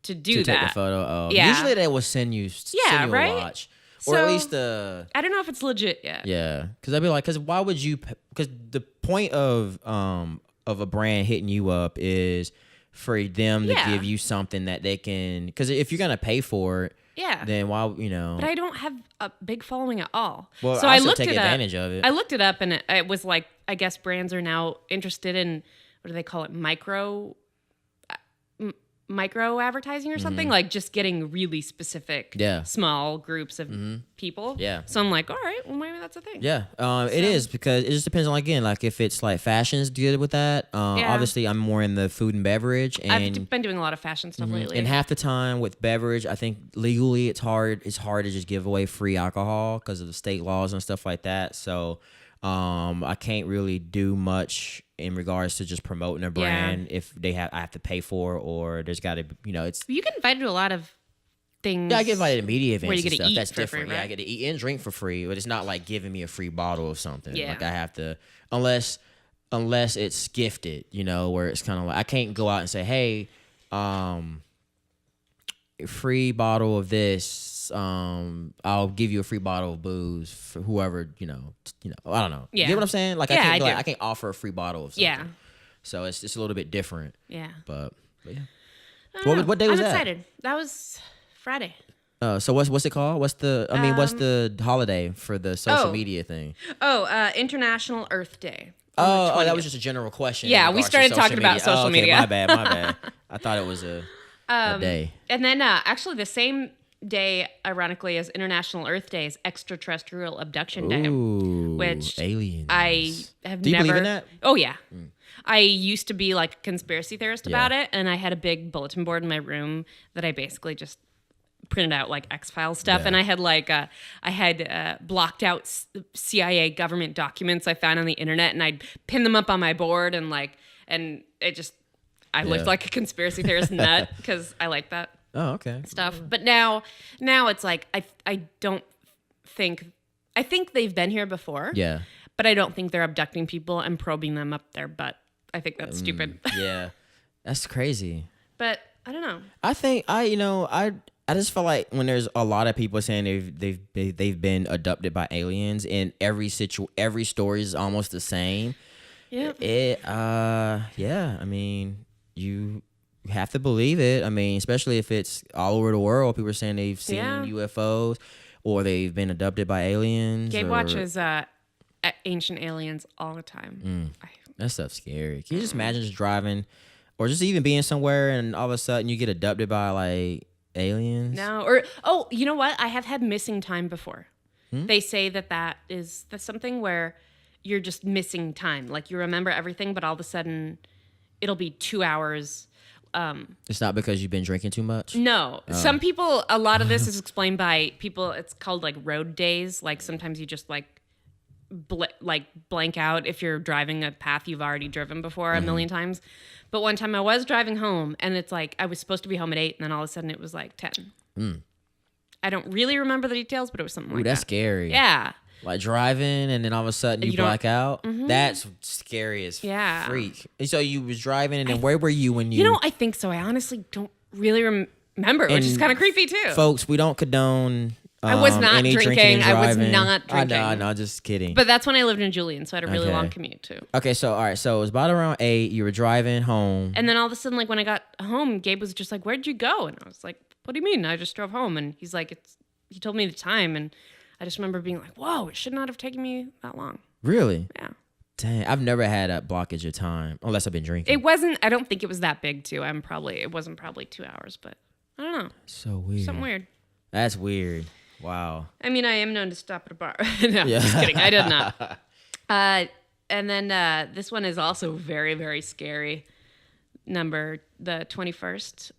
Speaker 1: to do that.
Speaker 2: Take the photo. Oh.
Speaker 1: Yeah.
Speaker 2: Usually they will send you a watch. Or at least
Speaker 1: I don't know if it's legit yet.
Speaker 2: Yeah, because I'd be like, because why would you? Because the point of a brand hitting you up is for them to give you something that they can. Because if you're gonna pay for it, then why
Speaker 1: But I don't have a big following at all.
Speaker 2: Well,
Speaker 1: so
Speaker 2: I
Speaker 1: looked
Speaker 2: take advantage of it.
Speaker 1: I looked it up, and it was like, I guess brands are now interested in, what do they call it, micro advertising or something, like just getting really specific small groups of people.
Speaker 2: Yeah.
Speaker 1: So I'm like, all right, well, maybe that's a thing.
Speaker 2: Yeah. It is, because it just depends on, again, like if it's like fashion's good with that. Obviously I'm more in the food and beverage, and
Speaker 1: I've been doing a lot of fashion stuff lately.
Speaker 2: And half the time with beverage, I think legally it's hard to just give away free alcohol because of the state laws and stuff like that. So I can't really do much in regards to just promoting a brand if I have to pay for it, or there's got to it's.
Speaker 1: You get invited to a lot of things.
Speaker 2: Yeah, I get invited to media events
Speaker 1: where you get
Speaker 2: and stuff.
Speaker 1: To eat
Speaker 2: That's
Speaker 1: for
Speaker 2: different.
Speaker 1: Free, right?
Speaker 2: Yeah, I get to eat and drink for free, but it's not like giving me a free bottle of something.
Speaker 1: Yeah.
Speaker 2: Like I have to, unless it's gifted, where it's kind of like I can't go out and say, hey, free bottle of this. I'll give you a free bottle of booze for whoever, I don't know.
Speaker 1: Yeah.
Speaker 2: You get what I'm saying? Like I can't offer a free bottle of something.
Speaker 1: Yeah.
Speaker 2: So it's a little bit different.
Speaker 1: Yeah.
Speaker 2: But yeah. What day was that?
Speaker 1: I'm excited. That was Friday.
Speaker 2: So what's it called? What's the holiday for the social media thing?
Speaker 1: International Earth Day.
Speaker 2: Oh, that was just a general question.
Speaker 1: Yeah, we started talking about social media.
Speaker 2: My bad. I thought it was a day.
Speaker 1: And then actually the same day, ironically, as International Earth Day is Extraterrestrial Abduction Day.
Speaker 2: Ooh,
Speaker 1: which
Speaker 2: aliens.
Speaker 1: I have
Speaker 2: Do you
Speaker 1: never.
Speaker 2: believe in that?
Speaker 1: Oh yeah. I used to be like a conspiracy theorist about it, and I had a big bulletin board in my room that I basically just printed out like X-Files stuff, and I had blocked out CIA government documents I found on the internet, and I'd pin them up on my board, and it just I looked like a conspiracy theorist nut because I like that.
Speaker 2: Oh, okay.
Speaker 1: Stuff. But now it's like I don't think I think they've been here before.
Speaker 2: Yeah.
Speaker 1: But I don't think they're abducting people and probing them up their butt. I think that's stupid.
Speaker 2: Yeah. That's crazy.
Speaker 1: But I don't know.
Speaker 2: I think I just feel like when there's a lot of people saying they've been abducted by aliens, and every story is almost the same.
Speaker 1: Yeah.
Speaker 2: Yeah. I mean, you have to believe it. I mean, especially if it's all over the world. People are saying they've seen UFOs or they've been abducted by aliens.
Speaker 1: Gabe watches Ancient Aliens all the time.
Speaker 2: That stuff's scary. Can you just imagine just driving or just even being somewhere and all of a sudden you get abducted by like aliens?
Speaker 1: No. You know what? I have had missing time before. They say that's something where you're just missing time. Like you remember everything, but all of a sudden it'll be 2 hours.
Speaker 2: It's not because you've been drinking too much?
Speaker 1: No. Some people, a lot of this is explained by people, it's called like road days. Like sometimes you just like blank out if you're driving a path you've already driven before a million times. But one time I was driving home and it's like I was supposed to be home at 8 and then all of a sudden it was like 10. I don't really remember the details, but it was something like that.
Speaker 2: That's scary.
Speaker 1: Yeah.
Speaker 2: Like driving and then all of a sudden you black out. That's scary as freak. And so you was driving and then where were you when you...
Speaker 1: You know, I think so. I honestly don't really remember, which is kind of creepy too.
Speaker 2: Folks, we don't condone...
Speaker 1: I was not drinking.
Speaker 2: I
Speaker 1: was not drinking.
Speaker 2: I know, just kidding.
Speaker 1: But that's when I lived in Julian, so I had a really long commute too.
Speaker 2: Okay, so all right, so it was about around 8. You were driving home,
Speaker 1: and then all of a sudden, like when I got home, Gabe was just like, "Where'd you go?" And I was like, "What do you mean? I just drove home." And he's like, He told me the time, and I just remember being like, "Whoa, it should not have taken me that long."
Speaker 2: Really?
Speaker 1: Yeah.
Speaker 2: Dang, I've never had a blockage of time unless I've been drinking.
Speaker 1: It wasn't. I don't think it was that big too. It wasn't probably 2 hours, but I don't know.
Speaker 2: So weird.
Speaker 1: Something weird.
Speaker 2: That's weird. Wow.
Speaker 1: I mean, I am known to stop at a bar. No, just kidding. I did not. And then this one is also very, very scary. The 21st,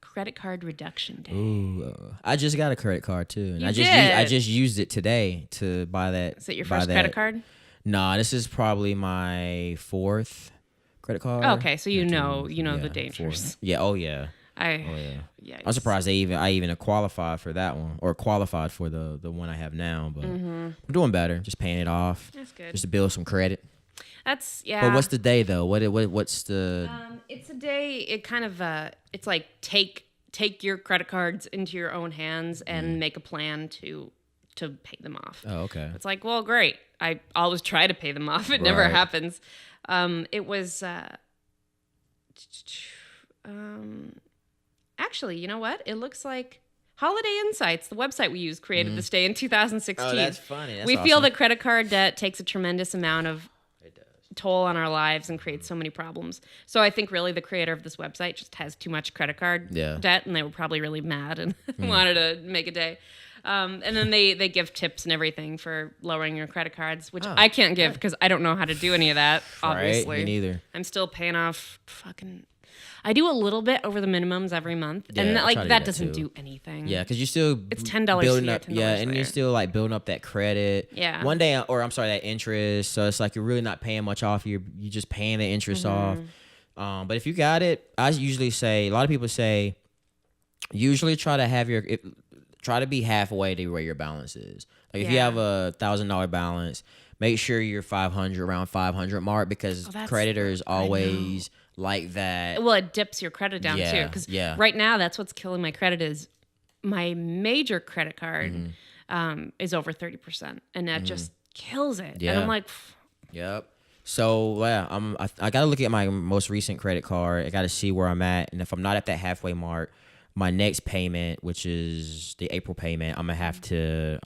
Speaker 1: credit card reduction day.
Speaker 2: Ooh, I just got a credit card too. And
Speaker 1: You
Speaker 2: I
Speaker 1: did?
Speaker 2: just used it today to buy that.
Speaker 1: Is it your first credit card?
Speaker 2: Nah, this is probably my 4th credit card.
Speaker 1: Oh, okay, so you know the dangers.
Speaker 2: 4th. Yeah, oh yeah. I'm surprised I even qualified for that one or qualified for the one I have now, but I'm doing better. Just paying it off.
Speaker 1: That's good.
Speaker 2: Just to build some credit.
Speaker 1: That's yeah.
Speaker 2: But what's the day though? What's the?
Speaker 1: It's a day. It kind of it's like take your credit cards into your own hands and make a plan to pay them off.
Speaker 2: Oh, okay.
Speaker 1: It's like, well, great. I always try to pay them off. It never happens. It was. Actually, you know what? It looks like Holiday Insights, the website we use, created this day in 2016.
Speaker 2: Oh, that's funny. That's
Speaker 1: we
Speaker 2: awesome.
Speaker 1: feel that credit card debt takes a tremendous amount of toll on our lives and creates so many problems. So I think really the creator of this website just has too much credit card debt, and they were probably really mad and wanted to make a day. And then they give tips and everything for lowering your credit cards, which I can't give because I don't know how to do any of that, obviously.
Speaker 2: Right, me neither.
Speaker 1: I'm still paying off I do a little bit over the minimums every month,
Speaker 2: Yeah,
Speaker 1: and
Speaker 2: I try to
Speaker 1: that
Speaker 2: do
Speaker 1: doesn't
Speaker 2: too.
Speaker 1: do anything.
Speaker 2: Yeah, because you still
Speaker 1: It's $10
Speaker 2: building
Speaker 1: here,
Speaker 2: up,
Speaker 1: $10
Speaker 2: and
Speaker 1: there.
Speaker 2: you're still like building up that credit.
Speaker 1: Yeah.
Speaker 2: One day, that interest. So it's like you're really not paying much off. You're just paying the interest off. But if you got it, I usually say a lot of people say, usually try to be halfway to where your balance is. Like if you have a $1,000 balance, make sure you're around 500 mark because creditors always like that.
Speaker 1: Well, it dips your credit down too. Because right now, that's what's killing my credit is my major credit card is over 30%, and that just kills it.
Speaker 2: Yeah.
Speaker 1: And I'm like,
Speaker 2: Yep. So I got to look at my most recent credit card. I got to see where I'm at, and if I'm not at that halfway mark, my next payment, which is the April payment, I'm gonna have to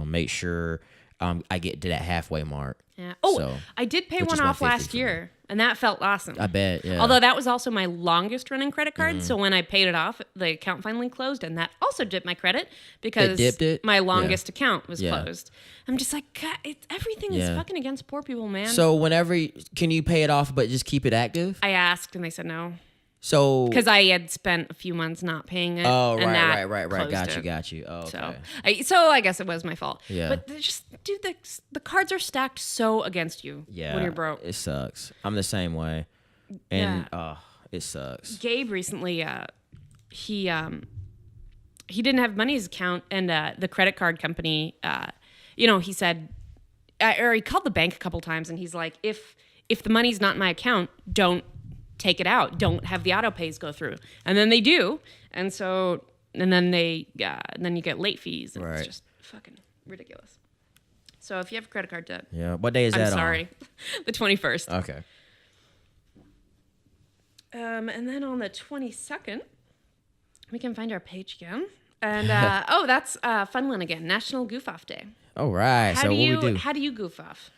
Speaker 2: make sure I get to that halfway mark.
Speaker 1: yeah. Oh,
Speaker 2: So,
Speaker 1: I did pay
Speaker 2: which is
Speaker 1: one off
Speaker 2: 150
Speaker 1: last
Speaker 2: for me.
Speaker 1: year, and that felt awesome.
Speaker 2: I bet. Yeah.
Speaker 1: Although that was also my longest running credit card, so when I paid it off, the account finally closed, and that also dipped my credit because
Speaker 2: dipped it?
Speaker 1: my longest account was
Speaker 2: Yeah.
Speaker 1: closed. I'm just like, God, everything is fucking against poor people, man.
Speaker 2: So can you pay it off but just keep it active?
Speaker 1: I asked, and they said no.
Speaker 2: So
Speaker 1: Because I had spent a few months not paying it.
Speaker 2: oh
Speaker 1: and that
Speaker 2: right.
Speaker 1: closed
Speaker 2: Got you. Oh, okay.
Speaker 1: So I guess it was my fault.
Speaker 2: Yeah.
Speaker 1: But dude, the cards are stacked so against you
Speaker 2: Yeah.
Speaker 1: when you're broke.
Speaker 2: It sucks. I'm the same way, and it sucks.
Speaker 1: Gabe recently, he didn't have money in his account, and the credit card company, he said, or he called the bank a couple times, and he's like, if the money's not in my account, don't take it out. Don't have the auto pays go through. And then they do. And then then you get late fees. And It's just fucking ridiculous. So if you have credit card debt.
Speaker 2: Yeah. What day is that
Speaker 1: I'm sorry. The 21st.
Speaker 2: Okay.
Speaker 1: And then on the 22nd, we can find our page again. And that's a fun one again. National Goof Off Day.
Speaker 2: All right.
Speaker 1: How
Speaker 2: so
Speaker 1: do you
Speaker 2: what we do?
Speaker 1: how do you goof off?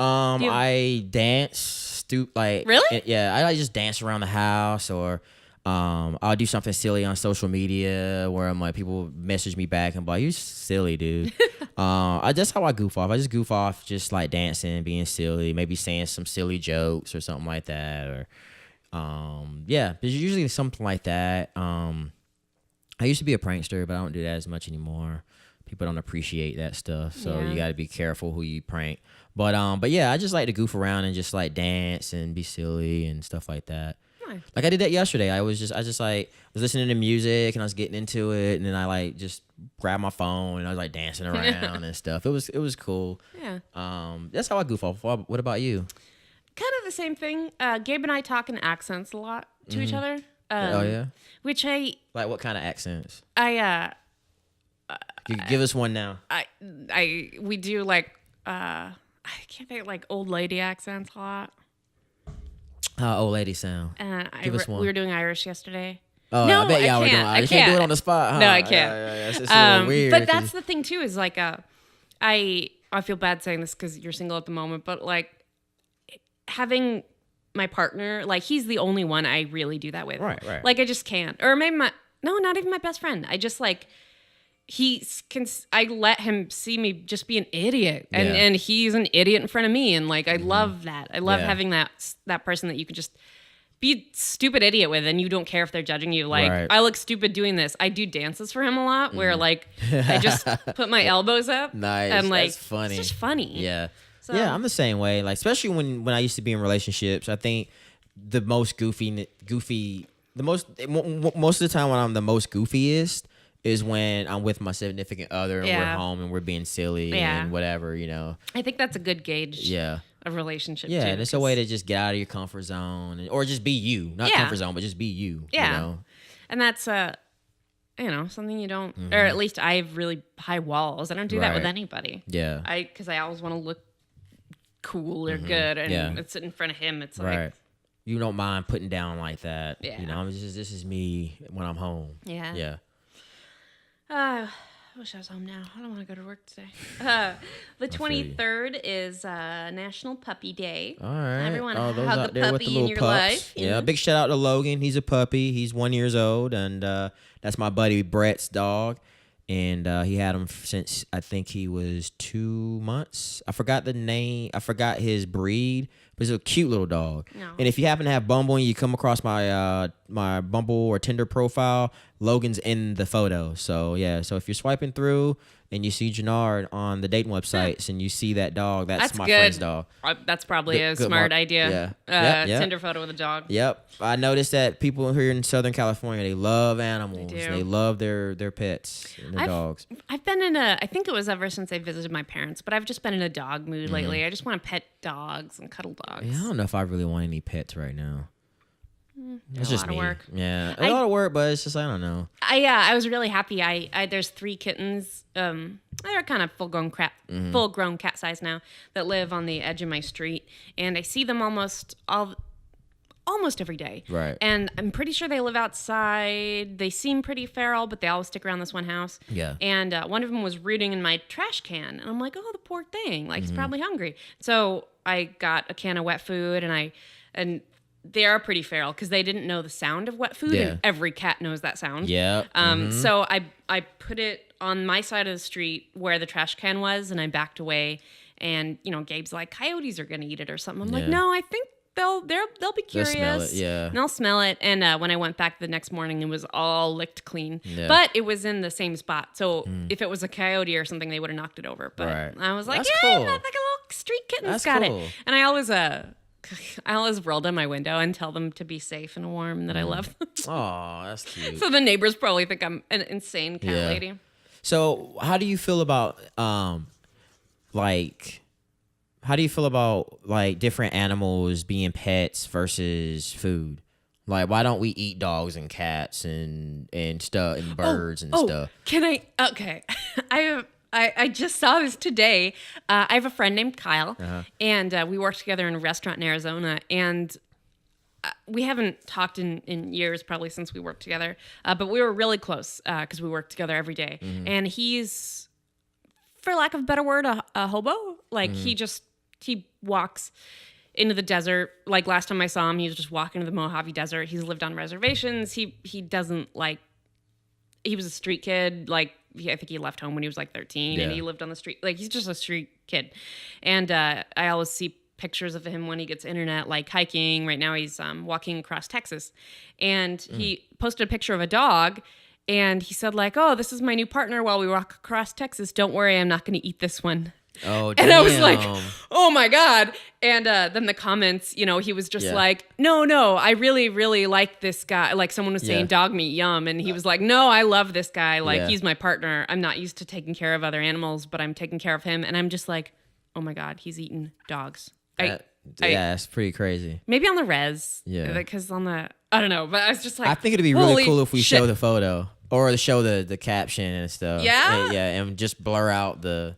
Speaker 2: I dance,
Speaker 1: Really?
Speaker 2: Yeah, I just dance around the house, or I'll do something silly on social media where I'm like, people message me back and be like, "You silly dude." That's how I goof off. I just goof off, just like dancing, being silly, maybe saying some silly jokes or something like that, or yeah, there's usually something like that. I used to be a prankster, but I don't do that as much anymore. People don't appreciate that stuff, so you got to be careful who you prank. But yeah, I just like to goof around and just like dance and be silly and stuff like that.
Speaker 1: Nice.
Speaker 2: Like I did that yesterday. I was like was listening to music and I was getting into it, and then I like just grabbed my phone and I was like dancing around and stuff. It was cool.
Speaker 1: Yeah.
Speaker 2: That's how I goof off. What about you?
Speaker 1: Kind of the same thing. Gabe and I talk in accents a lot to each other.
Speaker 2: Oh yeah.
Speaker 1: Which I
Speaker 2: Like what kind of accents?
Speaker 1: You
Speaker 2: give us one now.
Speaker 1: We do like I can't think like old lady accents a lot.
Speaker 2: How old lady sound? Give us one.
Speaker 1: We were doing Irish yesterday.
Speaker 2: Oh,
Speaker 1: no,
Speaker 2: I bet y'all
Speaker 1: I
Speaker 2: were doing
Speaker 1: can't.
Speaker 2: Irish. You can't do it on the spot, huh?
Speaker 1: No, I can't.
Speaker 2: Yeah, it's a little weird.
Speaker 1: But that's the thing too, is like I feel bad saying this because you're single at the moment, but like having my partner, like he's the only one I really do that with.
Speaker 2: Right.
Speaker 1: Like I just can't. Or maybe not even my best friend. I just like I let him see me just be an idiot, and he's an idiot in front of me, and like I love that. I love having that person that you can just be a stupid idiot with, and you don't care if they're judging you. Like I look stupid doing this. I do dances for him a lot, where like I just put my elbows up.
Speaker 2: Nice,
Speaker 1: and like
Speaker 2: that's funny.
Speaker 1: It's just funny.
Speaker 2: Yeah,
Speaker 1: so,
Speaker 2: yeah. I'm the same way. Like especially when I used to be in relationships, I think the most most of the time when I'm the most goofiest is when I'm with my significant other and we're home and we're being silly and whatever, you know.
Speaker 1: I think that's a good gauge.
Speaker 2: Yeah.
Speaker 1: Of relationship.
Speaker 2: Yeah,
Speaker 1: too,
Speaker 2: and it's a way to just get out of your comfort zone or just be you, not comfort zone, but just be you.
Speaker 1: Yeah.
Speaker 2: You know?
Speaker 1: And that's something you don't, or at least I have really high walls. I don't do that with anybody.
Speaker 2: Yeah.
Speaker 1: Because I always want to look cool or good, and it's in front of him. It's like
Speaker 2: you don't mind putting down like that.
Speaker 1: Yeah.
Speaker 2: You know, this is me when I'm home.
Speaker 1: Yeah.
Speaker 2: Yeah.
Speaker 1: I wish I was home now. I don't want to go to work today. The 23rd is National Puppy Day.
Speaker 2: All right.
Speaker 1: Everyone
Speaker 2: those
Speaker 1: hug
Speaker 2: out
Speaker 1: a
Speaker 2: there with
Speaker 1: puppy
Speaker 2: the little
Speaker 1: in your
Speaker 2: pups.
Speaker 1: life.
Speaker 2: Yeah, big shout out to Logan. He's a puppy. He's 1 year old, and that's my buddy Brett's dog. And he had him since I think he was 2 months. I forgot the name. I forgot his breed, but he's a cute little dog.
Speaker 1: No.
Speaker 2: And if you happen to have Bumble and you come across my my Bumble or Tinder profile, Logan's in the photo. So yeah, so if you're swiping through and you see Jarnard on the dating websites and you see that dog, that's my friend's dog.
Speaker 1: That's probably a smart idea.
Speaker 2: Yeah.
Speaker 1: Tinder photo with a dog.
Speaker 2: Yep. I noticed that people here in Southern California, they love animals.
Speaker 1: They do.
Speaker 2: They love their pets and their dogs.
Speaker 1: I've been I think it was ever since I visited my parents, but I've just been in a dog mood lately. I just want to pet dogs and cuddle dogs.
Speaker 2: Yeah, I don't know if I really want any pets right now. It's just
Speaker 1: a lot of work.
Speaker 2: Yeah, a lot of work, but it's just I don't know.
Speaker 1: I was really happy. I there's 3 kittens. They're kind of full grown cat size now that live on the edge of my street, and I see them almost every day.
Speaker 2: Right.
Speaker 1: And I'm pretty sure they live outside. They seem pretty feral, but they always stick around this one house.
Speaker 2: Yeah.
Speaker 1: And one of them was rooting in my trash can, and I'm like, oh, the poor thing. Like he's probably hungry. So I got a can of wet food, and they are pretty feral because they didn't know the sound of wet food, and every cat knows that sound.
Speaker 2: Yeah.
Speaker 1: So I put it on my side of the street where the trash can was, and I backed away. And Gabe's like, coyotes are gonna eat it or something. I'm like, no, I think they'll be curious.
Speaker 2: They'll smell it, yeah.
Speaker 1: And they'll smell it. And when I went back the next morning, it was all licked clean. Yeah. But it was in the same spot. So if it was a coyote or something, they would have knocked it over. But I was like,
Speaker 2: That's
Speaker 1: yeah,
Speaker 2: cool.
Speaker 1: like a little street kitten's
Speaker 2: That's
Speaker 1: got
Speaker 2: cool.
Speaker 1: it. And I always roll down my window and tell them to be safe and warm, that I love them.
Speaker 2: Oh, that's cute.
Speaker 1: So the neighbors probably think I'm an insane cat lady.
Speaker 2: So how do you feel about different animals being pets versus food? Like, why don't we eat dogs and cats and stuff and birds and stuff?
Speaker 1: Can I? Okay, I just saw this today. I have a friend named Kyle, and we work together in a restaurant in Arizona, and we haven't talked in years, probably since we worked together, but we were really close because we worked together every day. And he's, for lack of a better word, a hobo. Like he walks into the desert. Like last time I saw him, he was just walking to the Mojave Desert. He's lived on reservations. He doesn't like. He was a street kid. Like I think he left home when he was like 13
Speaker 2: Yeah.
Speaker 1: and he lived on the street. Like, he's just a street kid. And I always see pictures of him when he gets internet, like hiking. Right now he's walking across Texas. And he posted a picture of a dog. And he said, like, oh, this is my new partner while we walk across Texas. Don't worry, I'm not going to eat this one.
Speaker 2: Oh, damn.
Speaker 1: And I was like, oh my God. And then the comments, you know, he was just like, no, I really, really like this guy. Like someone was saying dog meat, yum. And he was like, no, I love this guy. Like he's my partner. I'm not used to taking care of other animals, but I'm taking care of him. And I'm just like, oh my God, he's eating dogs.
Speaker 2: It's pretty crazy.
Speaker 1: Maybe on the res.
Speaker 2: Yeah.
Speaker 1: Because on the, I don't know, but I was just like,
Speaker 2: I think it'd be really cool if we show the photo. Or show the caption and stuff.
Speaker 1: Yeah?
Speaker 2: And just blur out the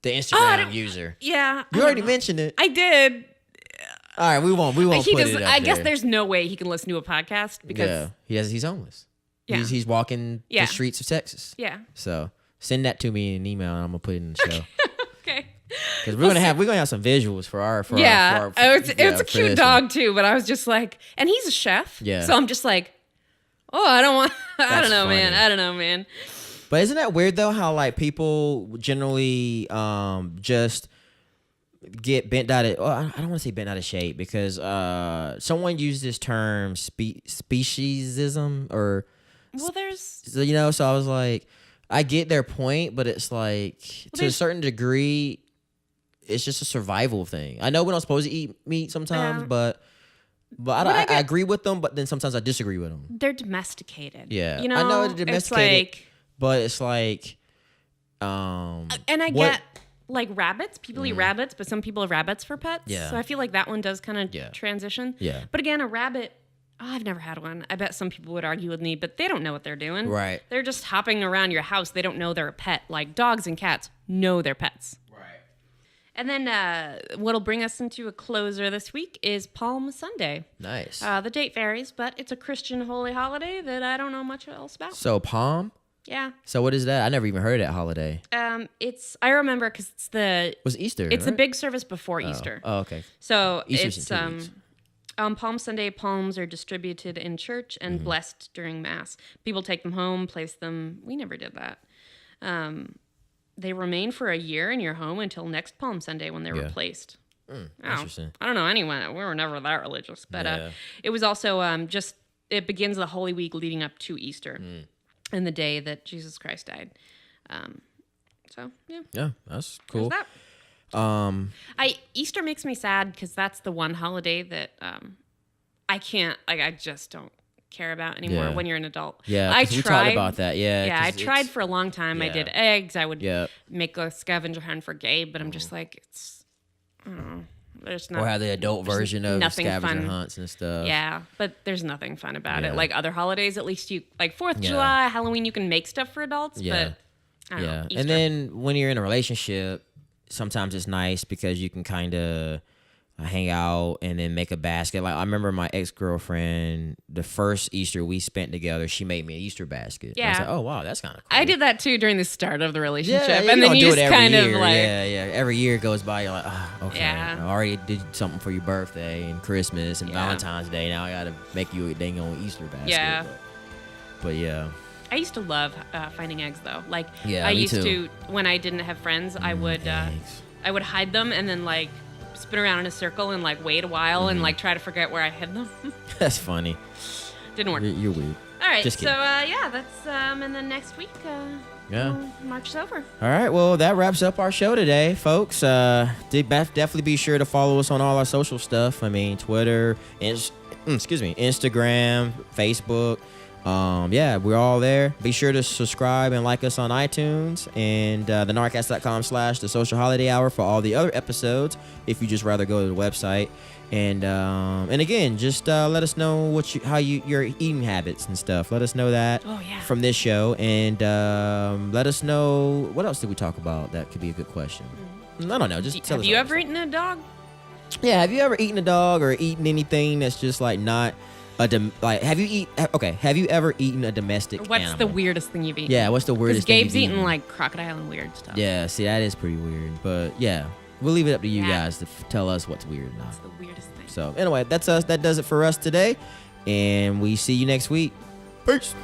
Speaker 2: Instagram user.
Speaker 1: Yeah.
Speaker 2: You already mentioned it.
Speaker 1: I did.
Speaker 2: All right, we won't put it up
Speaker 1: I guess
Speaker 2: there.
Speaker 1: there's no way he can listen to a podcast because
Speaker 2: he's homeless.
Speaker 1: Yeah.
Speaker 2: He's walking the streets of Texas.
Speaker 1: Yeah.
Speaker 2: So send that to me in an email and I'm gonna put it in the show.
Speaker 1: Okay.
Speaker 2: Because we're gonna have some visuals for our
Speaker 1: it's a cute dog too, but I was just like, and he's a chef.
Speaker 2: Yeah.
Speaker 1: So I'm just like, oh, I don't know, man.
Speaker 2: But isn't that weird though? How like people generally just get bent out of. Well, I don't want to say bent out of shape because someone used this term speciesism or.
Speaker 1: Well, there's.
Speaker 2: So I was like, I get their point, but it's like to a certain degree, it's just a survival thing. I know we're not supposed to eat meat sometimes, but I agree with them. But then sometimes I disagree with them.
Speaker 1: They're domesticated.
Speaker 2: Yeah,
Speaker 1: I
Speaker 2: know they're domesticated, but it's like,
Speaker 1: and I get like rabbits. People eat rabbits, but some people have rabbits for pets.
Speaker 2: Yeah.
Speaker 1: So I feel like that one does kind of transition.
Speaker 2: Yeah.
Speaker 1: But again, a rabbit. Oh, I've never had one. I bet some people would argue with me, but they don't know what they're doing.
Speaker 2: Right.
Speaker 1: They're just hopping around your house. They don't know they're a pet. Like dogs and cats know they're pets.
Speaker 2: Right.
Speaker 1: And then what'll bring us into a closer this week is Palm Sunday.
Speaker 2: Nice.
Speaker 1: The date varies, but it's a Christian holy holiday that I don't know much else about.
Speaker 2: So Palm?
Speaker 1: Yeah.
Speaker 2: So what is that? I never even heard of that holiday.
Speaker 1: I remember because it
Speaker 2: was Easter.
Speaker 1: It's
Speaker 2: right?
Speaker 1: the big service before Easter.
Speaker 2: Oh, okay.
Speaker 1: So
Speaker 2: Easter's
Speaker 1: it's
Speaker 2: in 2 weeks.
Speaker 1: On Palm Sunday, palms are distributed in church and blessed during Mass. People take them home, place them. We never did that. They remain for a year in your home until next Palm Sunday when they're replaced.
Speaker 2: Interesting.
Speaker 1: I don't know anyone. We were never that religious. But it was also it begins the Holy Week leading up to Easter and the day that Jesus Christ died. So, yeah.
Speaker 2: Yeah, that's cool.
Speaker 1: There's that. Easter makes me sad because that's the one holiday that I can't, like, I just don't care about anymore when you're an adult.
Speaker 2: Yeah, we talked about that. Yeah,
Speaker 1: I tried for a long time. I did eggs. I would make a scavenger hunt for Gabe, but I'm just like, I don't know. There's not,
Speaker 2: or have the adult version of scavenger
Speaker 1: fun.
Speaker 2: Hunts and stuff.
Speaker 1: Yeah, but there's nothing fun about it. Like other holidays, at least you, like 4th of July, Halloween, you can make stuff for adults, but I don't know. Easter.
Speaker 2: And then when you're in a relationship, sometimes it's nice because you can kind of hang out and then make a basket. Like I remember my ex-girlfriend, the first Easter we spent together, she made me an Easter basket.
Speaker 1: Yeah.
Speaker 2: And I was like, oh wow, that's kind of cool.
Speaker 1: I did that too during the start of the relationship.
Speaker 2: Yeah,
Speaker 1: and then you
Speaker 2: do
Speaker 1: just
Speaker 2: it every
Speaker 1: kind
Speaker 2: year.
Speaker 1: of like
Speaker 2: every year goes by, you're like, oh, okay.
Speaker 1: Yeah.
Speaker 2: I already did something for your birthday and Christmas and Valentine's Day. Now I gotta make you a dang on Easter basket.
Speaker 1: Yeah.
Speaker 2: But yeah.
Speaker 1: I used to love finding eggs though. Like
Speaker 2: yeah,
Speaker 1: I
Speaker 2: me
Speaker 1: used
Speaker 2: too.
Speaker 1: to when I didn't have friends, I would hide them and then like spin around in a circle and like wait a while and like try to forget where I hid them.
Speaker 2: That's funny.
Speaker 1: Didn't work.
Speaker 2: You're weird.
Speaker 1: All right,
Speaker 2: Just
Speaker 1: so
Speaker 2: kidding.
Speaker 1: that's and then next week March is over.
Speaker 2: All right, well that wraps up our show today, folks. Definitely be sure to follow us on all our social stuff. I mean, Twitter, Instagram, Facebook. We're all there. Be sure to subscribe and like us on iTunes and the Nardcast.com/The Social Holiday Hour for all the other episodes. If you just rather go to the website, and again, just let us know how your eating habits and stuff. Let us know that from this show, and let us know what else did we talk about. That could be a good question. I don't know. Just tell us.
Speaker 1: Have you ever eaten a dog?
Speaker 2: Yeah. Have you ever eaten a dog or eaten anything that's just like not? Have you ever eaten a domestic
Speaker 1: What's
Speaker 2: animal?
Speaker 1: the weirdest thing you've eaten?
Speaker 2: Yeah, what's the weirdest thing
Speaker 1: Gabe's
Speaker 2: you've
Speaker 1: eaten like crocodile and weird stuff.
Speaker 2: Yeah, see, that is pretty weird. But yeah, we'll leave it up to you guys to tell us what's weird or not.
Speaker 1: That's the weirdest thing.
Speaker 2: So anyway, that's us. That does it for us today. And we see you next week. Peace.